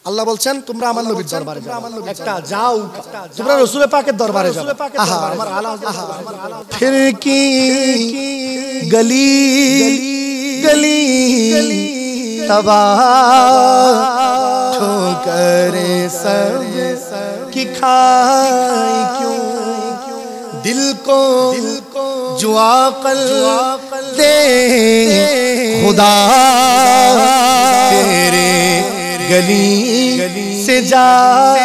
আল্লাহ বলছেন তোমরা আমার নবীর দরবারে যাও, একটা যাও তোমরা রাসূল পাকের দরবারে যাও। আহা আমার আলা ফির কি গলি গলি তবাহ ठोकरे सब की खाई क्यों, दिल को जो अक़ल दे खुदा तेरे गली से जाए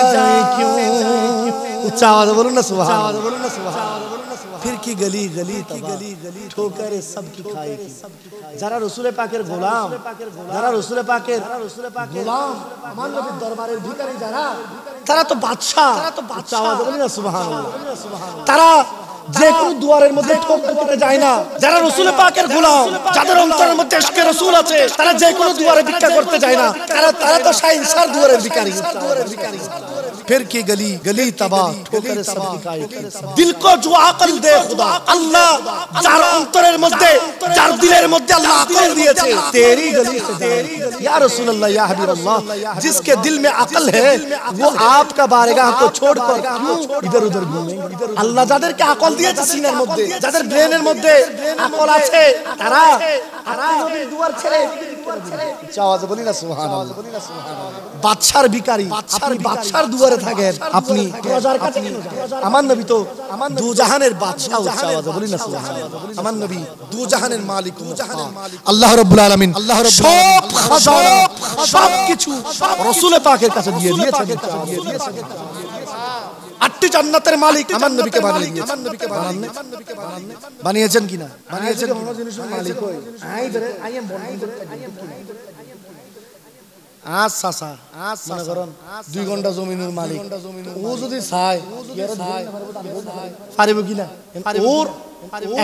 क्यों। उच्च आवाज़ बोलो ना सुभान अल्लाह। फिर की गली गली ठोकरे सब की खाई। যারা রাসূল পাকের গোলাম, যারা রাসূল পাকের গোলাম, আমার নবীর দরবারের ভিখারি যারা, তারা তো বাদশা। উচ্চ আওয়াজে বলি না সুবহানাল্লাহ। তারা যে কোনো দুয়ারের মধ্যে ঠোক দিতে যায় না। যারা রাসূল পাকের গোলাম, যাদের অন্তরের মধ্যে ইশকে রাসূল আছে, তারা যে কোনো দুয়ারে ভিক্ষা করতে যায় না। তারা তো শাইনসার দুয়ারের ভিখারি। फिर की गली गली तबाह ठोकरे सब की खाई। दिल को जो अकल दे खुदा, अल्लाह যার অন্তরের মধ্যে, যার দিলের মধ্যে আল্লাহ আকল দিয়েছে, तेरी गली से जाए या रसूल अल्लाह या हबीब अल्लाह, जिसके दिल में अकल है वो आपका बारगाह को छोड़कर क्यों इधर उधर घूमेंगे। আল্লাহ যাদেরকে আকল দিয়েছে সিনার মধ্যে, যাদের ব্রেনের মধ্যে আকল আছে, তারা নবীর দুয়ার ছেড়ে আওয়াজে বলি না সুবহানাল্লাহ। বাদশার ভিখারি, আপনি বাদশার দুয়ারে থাকেন, আপনি প্রজার কাছে আমার নবী তো দু জাহানের বাদশা। উচ্চ আওয়াজে বলি না সুবহানাল্লাহ। আমার নবী দু জাহানের মালিক আল্লাহ রাব্বুল আলামিন। সব খাজানা সব কিছু রাসূল পাকের কাছে দিয়ে দিয়েছেন। আটটি জান্নাতের মালিক আমার নবীকে বানিয়ে দিয়েছেন। বানিয়েছেন কিনা? বানিয়েছেন মালিক হই আই ধরে আই এম বন্ধ আচ্ছা মনে করেন 2 ঘন্টা জমিনের মালিক, ও যদি চায় পারিব কিনা? ওর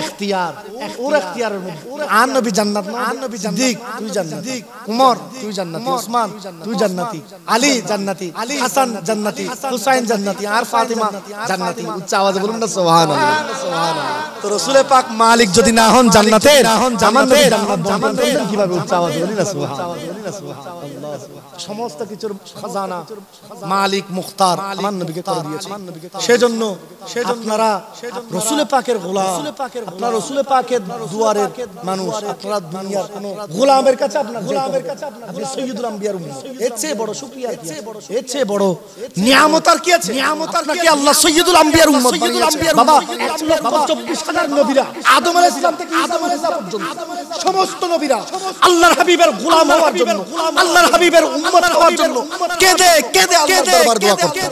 এখতিয়ার, ওর এখতিয়ারের মধ্যে। আর নবী জান্নাত না, আর নবী সিদ্দিক তুই জান্নাতি, উমর তুই জান্নাতি, ওসমান তুই জান্নাতি, আলী জান্নাতি, হাসান জান্নাতি, হুসাইন জান্নাতি, আর ফাতিমা জান্নাতি। উচ্চ আওয়াজে বলুন না সুবহানাল্লাহ। তো রাসূল পাক মালিক যদি না হন জান্নাতে, আমার নবী জান্নাত বন্টন কিভাবে? উচ্চ আওয়াজে বলুন না সুবহানাল্লাহ। সমস্ত কিছুর খাজানা মালিক মুখতার আমার নবীকে করে দিয়েছে। সেজন্য আপনারা রাসূল পাকের গোলাম, আপনারা রাসূল পাকের দুয়ারের মানুষ, আপনারা দুনিয়ার কোন গোলামের কাছে আপনি সাইয়্যিদুল আম্বিয়ার উম্মত। এর চেয়ে বড় শুকরিয়া কি আছে? এর চেয়ে বড় নিয়ামত আর কি আছে? নিয়ামত আর কি? আল্লাহ সাইয়্যিদুল আম্বিয়ার উম্মত বানিয়েছে। বাবা 1,24,000 নবীরা আদম আলাইহিস সালাম থেকে ঈসা আলাইহিস সালাম পর্যন্ত সমস্ত নবীরা আল্লাহর হাবিবের গোলাম হওয়ার জন্য, আল্লাহর হাবিবের উম্মত হওয়ার জন্য কেঁদে কেঁদে আল্লাহর দরবার দোয়া করতেন।